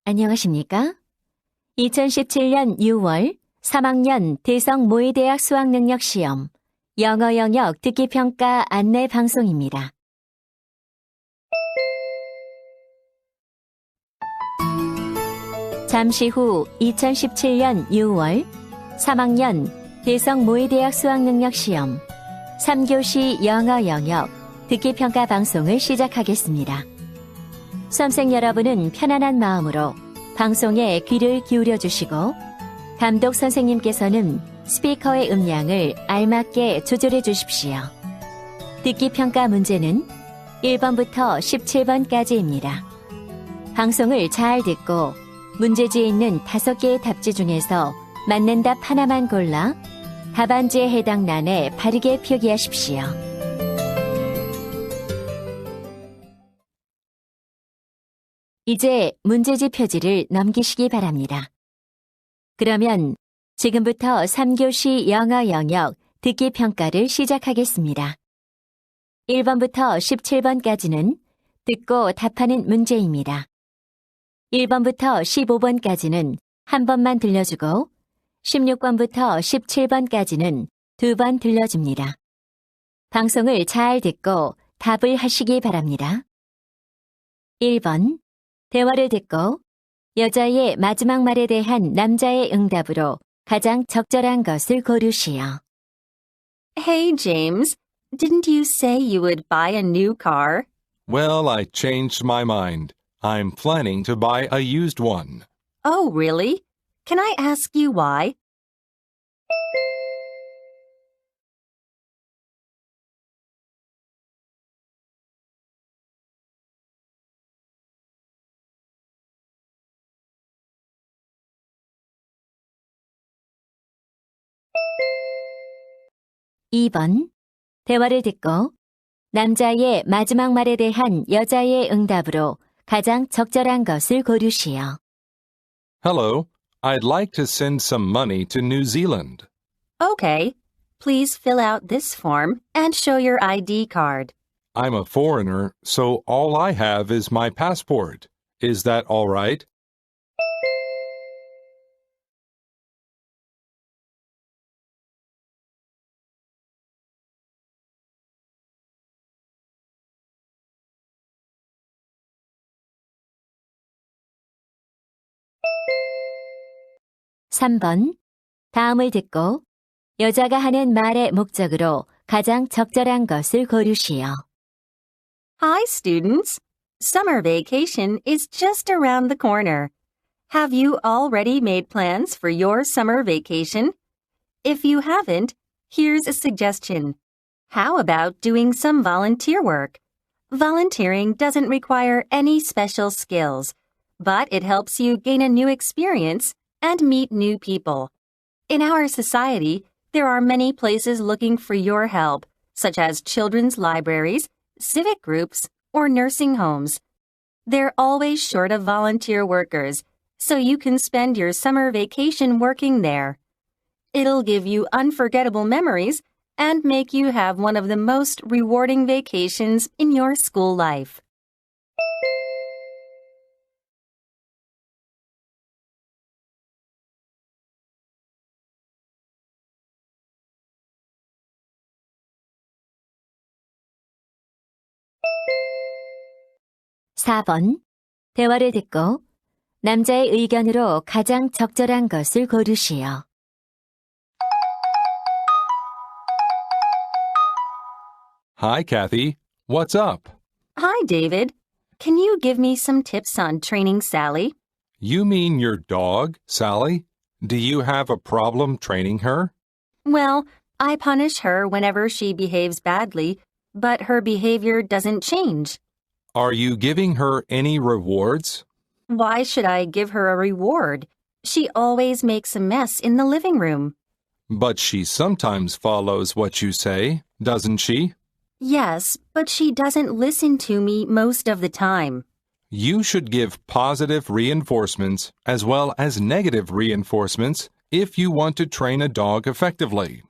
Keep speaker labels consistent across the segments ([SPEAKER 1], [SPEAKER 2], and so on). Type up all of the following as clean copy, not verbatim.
[SPEAKER 1] 안녕하십니까? 2017년 6월 3학년 대성 모의대학 수학능력시험 영어 영역 듣기평가 안내 방송입니다. 잠시 후 2017년 6월 3학년 대성 모의대학 수학능력시험 3교시 영어 영역 듣기평가 방송을 시작하겠습니다. 수험생 여러분은 편안한 마음으로 방송에 귀를 기울여 주시고 감독 선생님께서는 스피커의 음량을 알맞게 조절해 주십시오. 듣기평가 문제는 1번부터 17번까지입니다. 방송을 잘 듣고 문제지에 있는 5개의 답지 중에서 맞는 답 하나만 골라 답안지에 해당 란에 바르게 표기하십시오. 이제 문제지 표지를 넘기시기 바랍니다. 그러면 지금부터 3교시 영어 영역 듣기 평가를 시작하겠습니다. 1번부터 17번까지는 듣고 답하는 문제입니다. 1번부터 15번까지는 한 번만 들려주고 16번부터 17번까지는 2번 들려줍니다. 방송을 잘 듣고 답을 하시기 바랍니다. 1번 대화를 듣고 여자의 마지막 말에 대한 남자의 응답으로 가장 적절한 것을 고르시오.
[SPEAKER 2] Hey, James, didn't you say you would buy a new car?
[SPEAKER 3] Well, I changed my mind. I'm planning to buy a used one.
[SPEAKER 2] Oh, really? Can I ask you why?
[SPEAKER 1] (2번) 대화를 듣고 남자의 마지막 말에 대한 여자의 응답으로 가장 적절한 것을 고르시오.
[SPEAKER 3] Hello, I'd like to send some money to New Zealand.
[SPEAKER 2] Okay. Please fill out this form and show your ID card.
[SPEAKER 3] I'm a foreigner, so all I have is my passport. Is that all right?
[SPEAKER 1] (3번) 다음을 듣고 여자가 하는 말의 목적으로 가장 적절한 것을 고르시오.
[SPEAKER 2] Hi, students. Summer vacation is just around the corner. Have you already made plans for your summer vacation? If you haven't, here's a suggestion. How about doing some volunteer work? Volunteering doesn't require any special skills, but it helps you gain a new experience and meet new people. In our society, there are many places looking for your help, such as children's libraries, civic groups, or nursing homes. They're always short of volunteer workers, so you can spend your summer vacation working there. It'll give you unforgettable memories and make you have one of the most rewarding vacations in your school life.
[SPEAKER 1] (4번) 대화를 듣고 남자의 의견으로 가장 적절한 것을 고르시오.
[SPEAKER 3] Hi, Kathy. What's up?
[SPEAKER 2] Hi, David. Can you give me some tips on training Sally?
[SPEAKER 3] You mean your dog, Sally? Do you have a problem training her?
[SPEAKER 2] Well, I punish her whenever she behaves badly, but her behavior doesn't change.
[SPEAKER 3] Are you giving her any rewards?
[SPEAKER 2] Why should I give her a reward? She always makes a mess in the living room.
[SPEAKER 3] But she sometimes follows what you say, doesn't she?
[SPEAKER 2] Yes, but she doesn't listen to me most of the time.
[SPEAKER 3] You should give positive reinforcements as well as negative reinforcements if you want to train a dog effectively.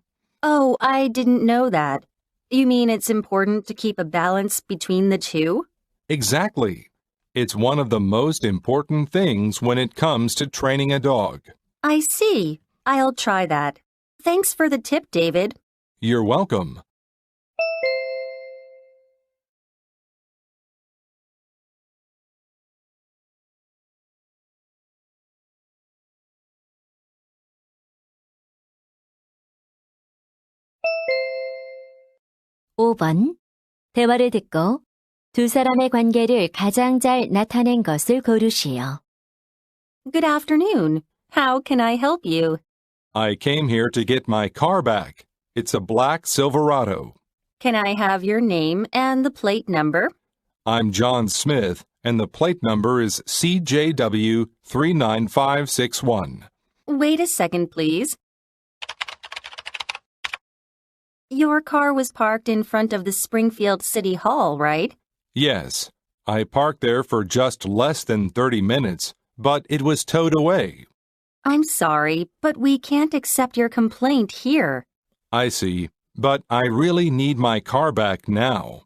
[SPEAKER 2] Oh, I didn't know that. You mean it's important to keep a balance between the two?
[SPEAKER 3] Exactly. It's one of the most important things when it comes to training a dog.
[SPEAKER 2] I see. I'll try that. Thanks for the tip, David.
[SPEAKER 3] You're welcome.
[SPEAKER 1] (5번) 대화를 듣고 두 사람의 관계를 가장 잘 나타낸 것을 고르시오.
[SPEAKER 2] Good afternoon. How can I help you?
[SPEAKER 3] I came here to get my car back. It's a black Silverado.
[SPEAKER 2] Can I have your name and the plate number?
[SPEAKER 3] I'm John Smith, and the plate number is CJW 39561.
[SPEAKER 2] Wait a second, please. Your car was parked in front of the Springfield City Hall, right?
[SPEAKER 3] Yes, I parked there for just less than 30 minutes, but it was towed away.
[SPEAKER 2] I'm sorry, but we can't accept your complaint here.
[SPEAKER 3] I see, but I really need my car back now.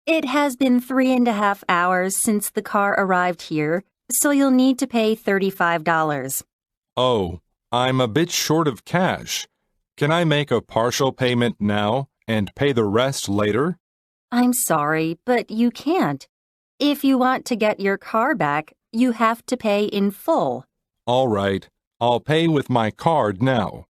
[SPEAKER 2] It has been 3.5 hours since the car arrived here, so you'll need to pay $35.
[SPEAKER 3] Oh, I'm a bit short of cash. Can I make a partial payment now and pay the rest later?
[SPEAKER 2] I'm sorry, but you can't. If you want to get your car back, you have to pay in full.
[SPEAKER 3] All right, I'll pay with my card now.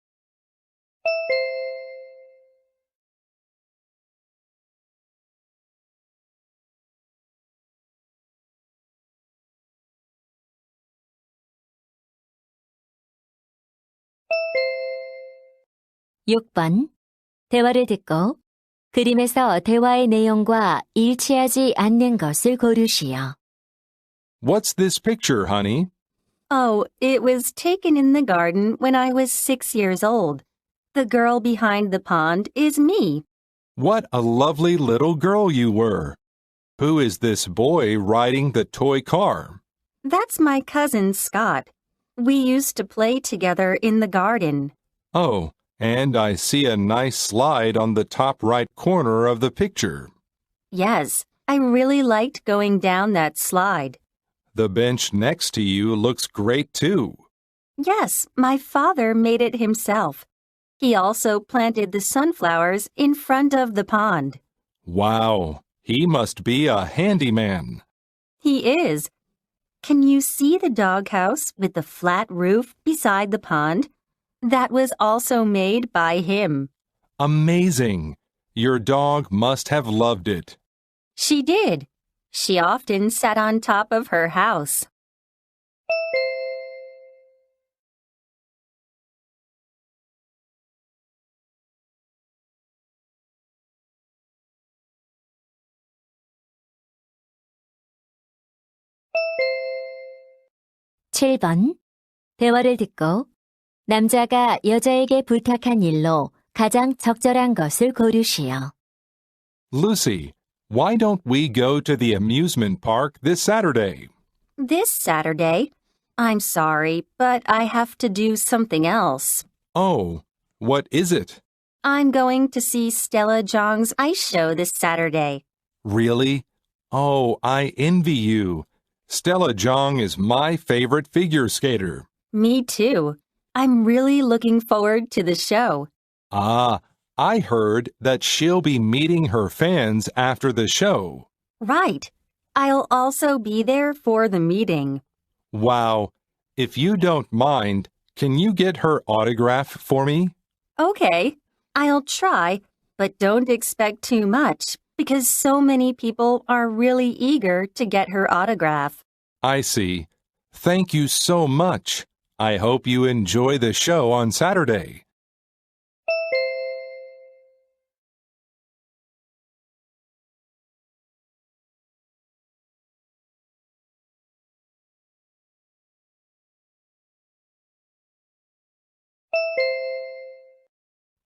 [SPEAKER 1] (6번) 대화를 듣고 그림에서 대화의 내용과 일치하지 않는 것을 고르시오.
[SPEAKER 3] What's this picture, honey?
[SPEAKER 2] Oh, it was taken in the garden when I was 6 years old. The girl behind the pond is me.
[SPEAKER 3] What a lovely little girl you were. Who is this boy riding the toy car?
[SPEAKER 2] That's my cousin Scott. We used to play together in the garden.
[SPEAKER 3] Oh, and I see a nice slide on the top right corner of the picture.
[SPEAKER 2] Yes, I really liked going down that slide.
[SPEAKER 3] The bench next to you looks great too.
[SPEAKER 2] Yes, my father made it himself. He also planted the sunflowers in front of the pond.
[SPEAKER 3] Wow, he must be a handyman.
[SPEAKER 2] He is. Can you see the doghouse with the flat roof beside the pond? That was also made by him.
[SPEAKER 3] Amazing. Your dog must have loved it.
[SPEAKER 2] She did. She often sat on top of her house.
[SPEAKER 1] (7번) 대화를 듣고 남자가 여자에게 부탁한 일로 가장 적절한 것을 고르시오.
[SPEAKER 3] Lucy, why don't we go to the amusement park this Saturday?
[SPEAKER 2] This Saturday? I'm sorry, but I have to do something else.
[SPEAKER 3] Oh, what is it?
[SPEAKER 2] I'm going to see Stella Jong's ice show this Saturday.
[SPEAKER 3] Really? Oh, I envy you. Stella Jong is my favorite figure skater.
[SPEAKER 2] Me too. I'm really looking forward to the show.
[SPEAKER 3] Ah, I heard that she'll be meeting her fans after the show.
[SPEAKER 2] Right. I'll also be there for the meeting.
[SPEAKER 3] Wow. If you don't mind, can you get her autograph for me?
[SPEAKER 2] Okay. I'll try, but don't expect too much because so many people are really eager to get her autograph.
[SPEAKER 3] I see. Thank you so much. I hope you enjoy the show on Saturday.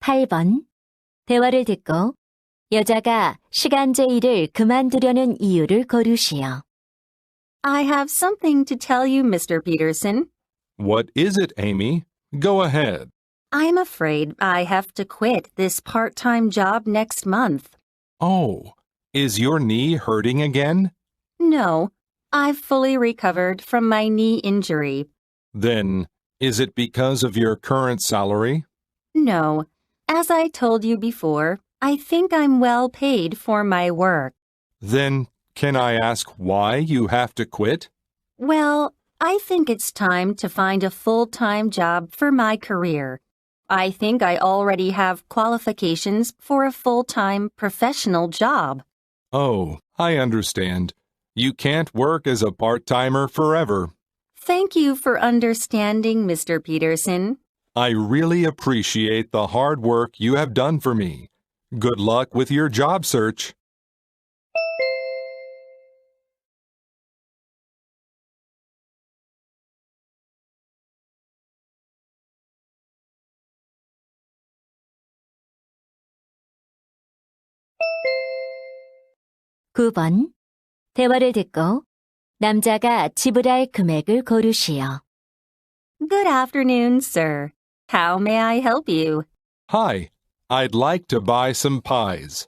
[SPEAKER 1] (8번) 대화를 듣고 여자가 시간제 일을 그만두려는 이유를 고르시오.
[SPEAKER 2] I have something to tell you, Mr. Peterson.
[SPEAKER 3] What is it, Amy? Go ahead.
[SPEAKER 2] I'm afraid I have to quit this part-time job next month.
[SPEAKER 3] Oh, is your knee hurting again?
[SPEAKER 2] No, I've fully recovered from my knee injury.
[SPEAKER 3] Then, is it because of your current salary?
[SPEAKER 2] No, as I told you before, I think I'm well paid for my work.
[SPEAKER 3] Then, can I ask why you have to quit?
[SPEAKER 2] Well, I think it's time to find a full-time job for my career. I think I already have qualifications for a full-time professional job.
[SPEAKER 3] Oh, I understand. You can't work as a part-timer forever.
[SPEAKER 2] Thank you for understanding, Mr. Peterson.
[SPEAKER 3] I really appreciate the hard work you have done for me. Good luck with your job search.
[SPEAKER 1] (9번) 대화를 듣고 남자가 지불할 금액을 고르시오.
[SPEAKER 2] Good afternoon, sir. How may I help you?
[SPEAKER 3] Hi, I'd like to buy some pies.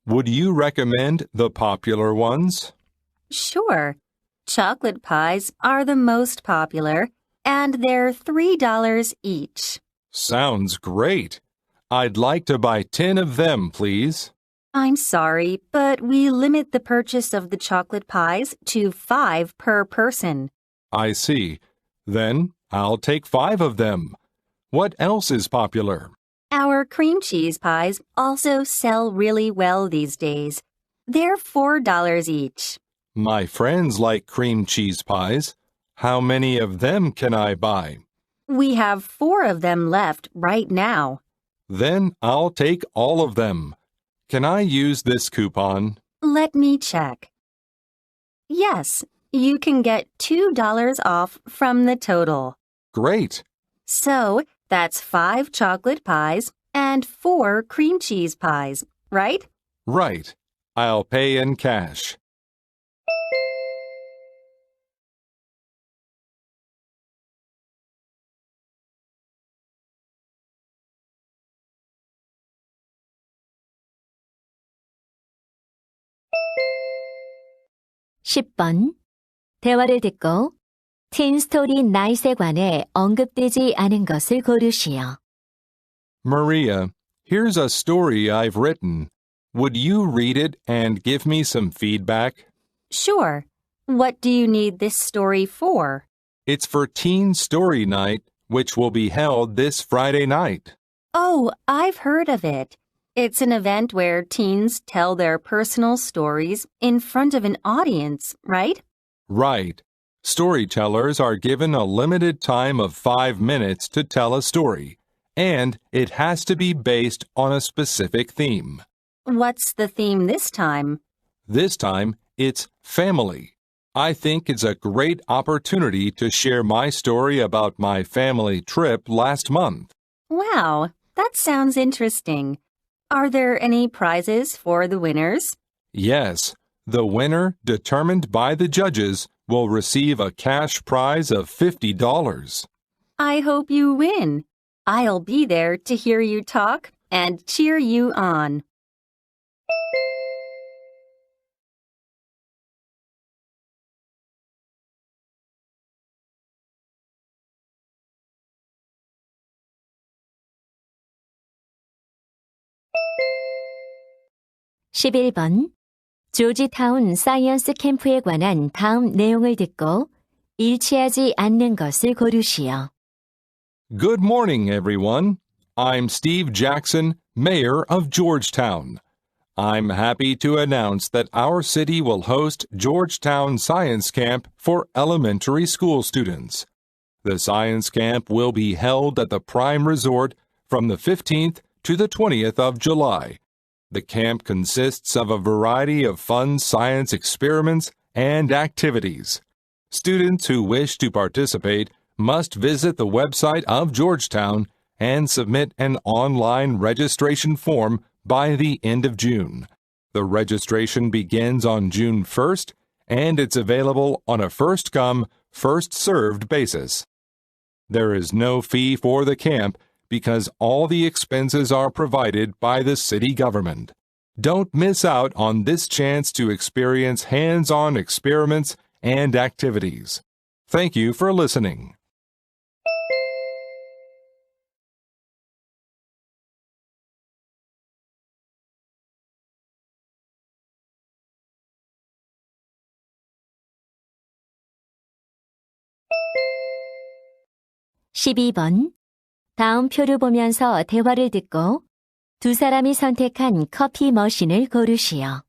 [SPEAKER 3] Would you recommend the popular ones?
[SPEAKER 2] Sure. Chocolate pies are the most popular, and they're $3 each.
[SPEAKER 3] Sounds great. I'd like to buy 10 of them, please.
[SPEAKER 2] I'm sorry, but we limit the purchase of the chocolate pies to 5 per person.
[SPEAKER 3] I see. Then I'll take 5 of them. What else is popular?
[SPEAKER 2] Our cream cheese pies also sell really well these days. They're $4 each.
[SPEAKER 3] My friends like cream cheese pies. How many of them can I buy?
[SPEAKER 2] We have 4 of them left right now.
[SPEAKER 3] Then I'll take all of them. Can I use this coupon?
[SPEAKER 2] Let me check. Yes, you can get $2 off from the total.
[SPEAKER 3] Great.
[SPEAKER 2] So, that's 5 chocolate pies and 4 cream cheese pies, right?
[SPEAKER 3] Right. I'll pay in cash.
[SPEAKER 1] (10번) 대화를 듣고 틴 스토리 나잇에 관해 언급되지 않은 것을 고르시오.
[SPEAKER 3] Maria, here's a story I've written. Would you read it and give me some feedback?
[SPEAKER 2] Sure. What do you need this story for?
[SPEAKER 3] It's for Teen Story Night, which will be held this Friday night.
[SPEAKER 2] Oh, I've heard of it. It's an event where teens tell their personal stories in front of an audience, right?
[SPEAKER 3] Right. Storytellers are given a limited time of 5 minutes to tell a story, and it has to be based on a specific theme.
[SPEAKER 2] What's the theme this time?
[SPEAKER 3] This time, it's family. I think it's a great opportunity to share my story about my family trip last month.
[SPEAKER 2] Wow, that sounds interesting. Are there any prizes for the winners?
[SPEAKER 3] Yes, the winner, determined by the judges, will receive a cash prize of $50.
[SPEAKER 2] I hope you win. I'll be there to hear you talk and cheer you on.
[SPEAKER 1] (11번) 조지타운 사이언스 캠프에 관한 다음 내용을 듣고 일치하지 않는 것을 고르시오.
[SPEAKER 3] Good morning, everyone. I'm Steve Jackson, Mayor of Georgetown. I'm happy to announce that our city will host Georgetown Science Camp for elementary school students. The science camp will be held at the Prime Resort from the 15th to the 20th of July. The camp consists of a variety of fun science experiments and activities. Students who wish to participate must visit the website of Georgetown and submit an online registration form by the end of June. The registration begins on June 1st, and it's available on a first-come, first-served basis. There is no fee for the camp because all the expenses are provided by the city government. Don't miss out on this chance to experience hands-on experiments and activities. Thank you for listening.
[SPEAKER 1] (12번) 다음 표를 보면서 대화를 듣고 두 사람이 선택한 커피 머신을 고르시오.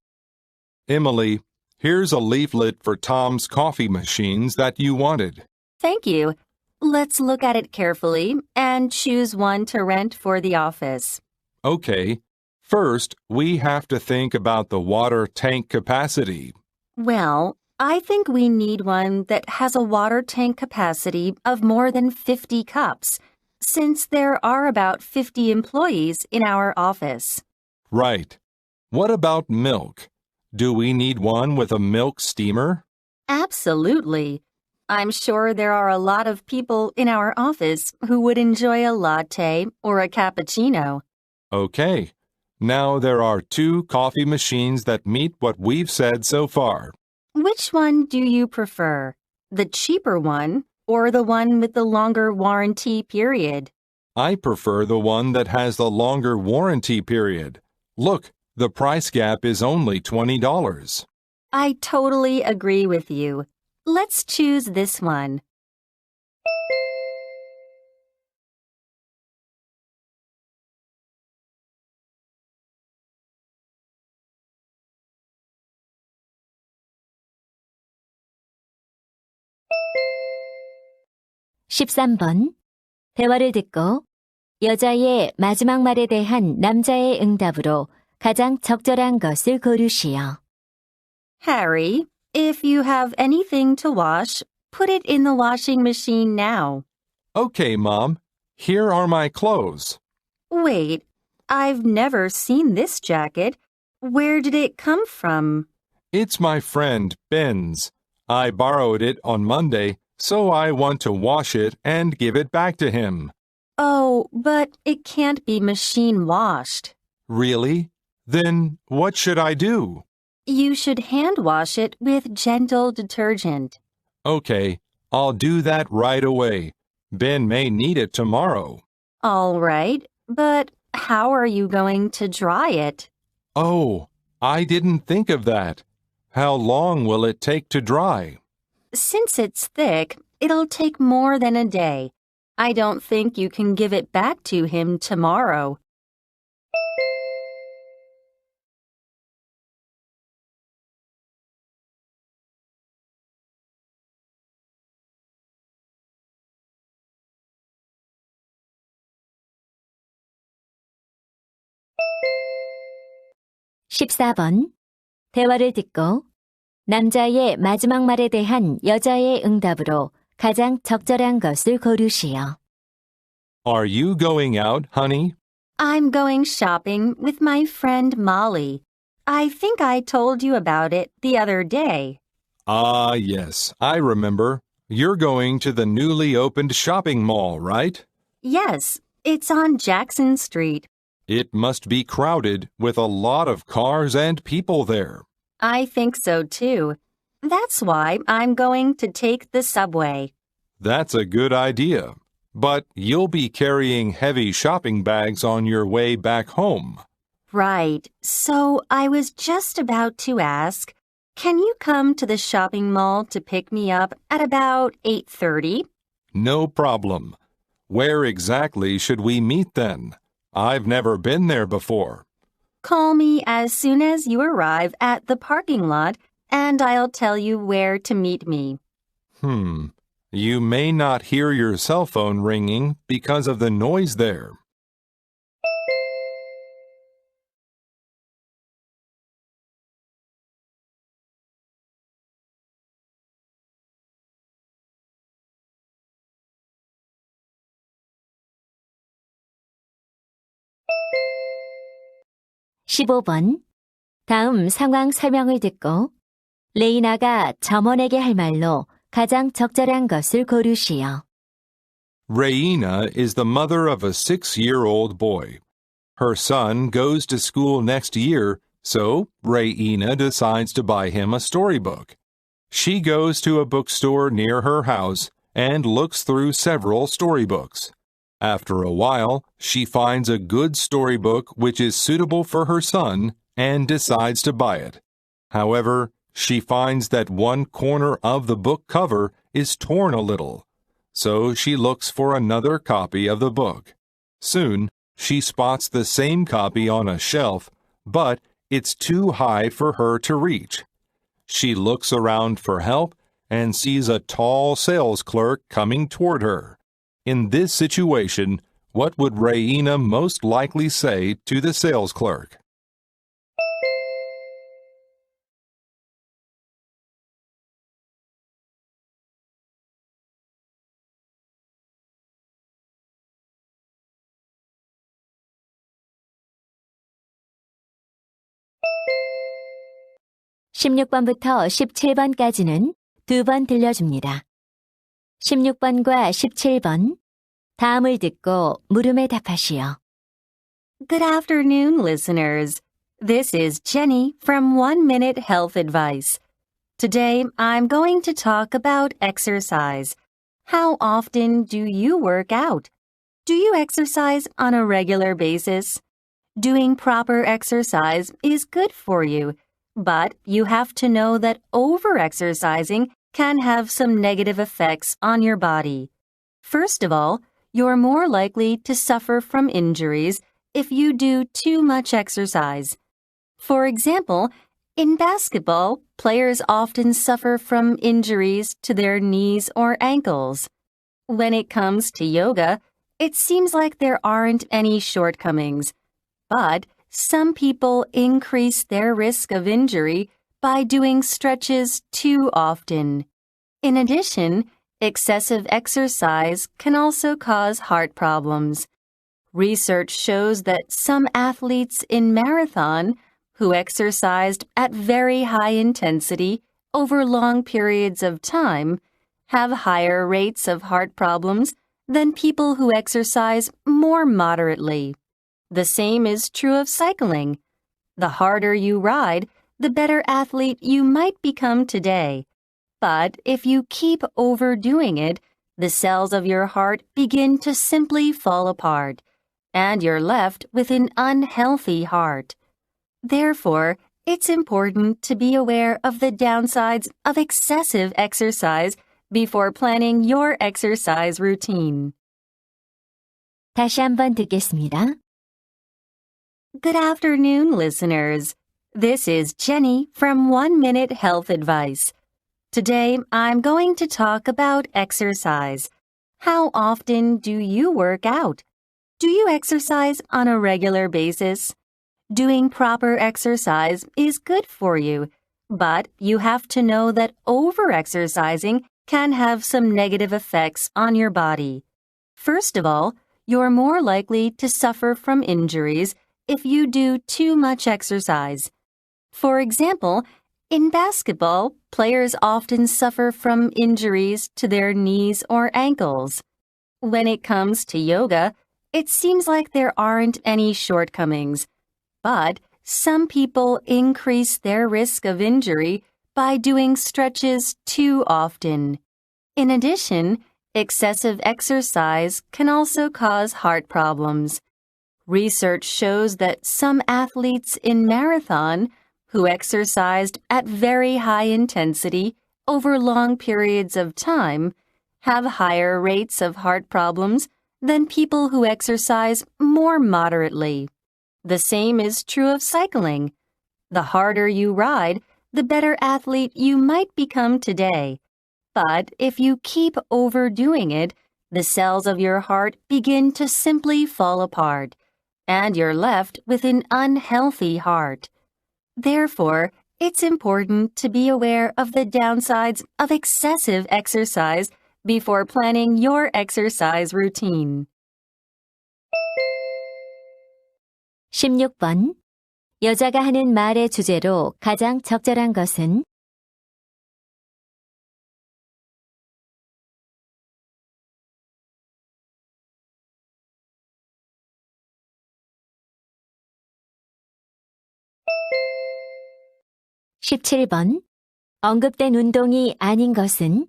[SPEAKER 3] Emily, here's a leaflet for Tom's coffee machines that you wanted.
[SPEAKER 2] Thank you. Let's look at it carefully and choose one to rent for the office.
[SPEAKER 3] Okay. First, we have to think about the water tank capacity.
[SPEAKER 2] Well, I think we need one that has a water tank capacity of more than 50 cups, since there are about 50 employees in our office.
[SPEAKER 3] Right. What about milk? Do we need one with a milk steamer?
[SPEAKER 2] Absolutely. I'm sure there are a lot of people in our office who would enjoy a latte or a cappuccino.
[SPEAKER 3] Okay. Now there are 2 coffee machines that meet what we've said so far.
[SPEAKER 2] Which one do you prefer? The cheaper one or the one with the longer warranty period?
[SPEAKER 3] I prefer the one that has the longer warranty period. Look, the price gap is only $20.
[SPEAKER 2] I totally agree with you. Let's choose this one.
[SPEAKER 1] (13번) 대화를 듣고 여자의 마지막 말에 대한 남자의 응답으로 가장 적절한 것을 고르시오.
[SPEAKER 2] Harry, if you have anything to wash, put it in the washing machine now.
[SPEAKER 3] Okay, Mom. Here are my clothes.
[SPEAKER 2] Wait, I've never seen this jacket. Where did it come from?
[SPEAKER 3] It's my friend Ben's. I borrowed it on Monday, so I want to wash it and give it back to him.
[SPEAKER 2] Oh, but it can't be machine washed.
[SPEAKER 3] Really? Then what should I do?
[SPEAKER 2] You should hand wash it with gentle detergent.
[SPEAKER 3] Okay, I'll do that right away. Ben may need it tomorrow.
[SPEAKER 2] All right, but how are you going to dry it?
[SPEAKER 3] Oh, I didn't think of that. How long will it take to dry?
[SPEAKER 2] Since it's thick, it'll take more than a day. I don't think you can give it back to him tomorrow.
[SPEAKER 1] (14번) 대화를 듣고 남자의 마지막 말에 대한 여자의 응답으로 가장 적절한 것을 고르시오.
[SPEAKER 3] Are you going out, honey?
[SPEAKER 2] I'm going shopping with my friend Molly. I think I told you about it the other day.
[SPEAKER 3] Ah, yes, I remember. You're going to the newly opened shopping mall, right?
[SPEAKER 2] Yes, it's on Jackson Street.
[SPEAKER 3] It must be crowded with a lot of cars and people there.
[SPEAKER 2] I think so too. That's why I'm going to take the subway.
[SPEAKER 3] That's a good idea. But you'll be carrying heavy shopping bags on your way back home.
[SPEAKER 2] Right. So I was just about to ask, can you come to the shopping mall to pick me up at about 8:30?
[SPEAKER 3] No problem. Where exactly should we meet then? I've never been there before.
[SPEAKER 2] Call me as soon as you arrive at the parking lot, and I'll tell you where to meet me.
[SPEAKER 3] You may not hear your cell phone ringing because of the noise there.
[SPEAKER 1] (15번) 다음 상황 설명을 듣고 레이나가 점원에게 할 말로 가장 적절한 것을 고르시오.
[SPEAKER 3] Raina is the mother of a 6-year-old boy. Her son goes to school next year, So Raina decides to buy him a storybook. She goes to a bookstore near her house and looks through several storybooks. After a while, she finds a good storybook which is suitable for her son and decides to buy it. However, she finds that one corner of the book cover is torn a little, so she looks for another copy of the book. Soon, she spots the same copy on a shelf, but it's too high for her to reach. She looks around for help and sees a tall sales clerk coming toward her. In this situation, what would Raina most likely say to the sales clerk?
[SPEAKER 1] (16번부터 17번까지는) 두 번 들려줍니다. 16번과 17번, 다음을 듣고 물음에 답하시오.
[SPEAKER 2] Good afternoon, listeners. This is Jenny from 1 Minute Health Advice. Today, I'm going to talk about exercise. How often do you work out? Do you exercise on a regular basis? Doing proper exercise is good for you, but you have to know that over-exercising can have some negative effects on your body. First of all, you're more likely to suffer from injuries if you do too much exercise. For example, in basketball, players often suffer from injuries to their knees or ankles. When it comes to yoga, it seems like there aren't any shortcomings, but some people increase their risk of injury by doing stretches too often. In addition, excessive exercise can also cause heart problems. Research shows that some athletes in marathon who exercised at very high intensity over long periods of time have higher rates of heart problems than people who exercise more moderately. The same is true of cycling. The harder you ride, the better athlete you might become today. But if you keep overdoing it, the cells of your heart begin to simply fall apart, and you're left with an unhealthy heart. Therefore, it's important to be aware of the downsides of excessive exercise before planning your exercise routine.
[SPEAKER 1] 다시 한번 듣겠습니다.
[SPEAKER 2] Good afternoon, listeners. This is Jenny from 1 Minute Health Advice. Today, I'm going to talk about exercise. How often do you work out? Do you exercise on a regular basis? Doing proper exercise is good for you, but you have to know that over-exercising can have some negative effects on your body. First of all, you're more likely to suffer from injuries if you do too much exercise. For example, in basketball, players often suffer from injuries to their knees or ankles. When it comes to yoga, it seems like there aren't any shortcomings, but some people increase their risk of injury by doing stretches too often. In addition, excessive exercise can also cause heart problems. Research shows that some athletes in marathon who exercised at very high intensity over long periods of time have higher rates of heart problems than people who exercise more moderately. The same is true of cycling. The harder you ride, the better athlete you might become today. But if you keep overdoing it, the cells of your heart begin to simply fall apart, and you're left with an unhealthy heart. Therefore, it's important to be aware of the downsides of excessive exercise before planning your exercise routine.
[SPEAKER 1] 16번. 여자가 하는 말의 주제로 가장 적절한 것은? 17번. 언급된 운동이 아닌 것은?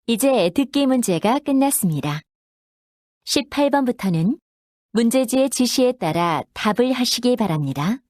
[SPEAKER 1] 이제 듣기 문제가 끝났습니다. 18번부터는 문제지의 지시에 따라 답을 하시기 바랍니다.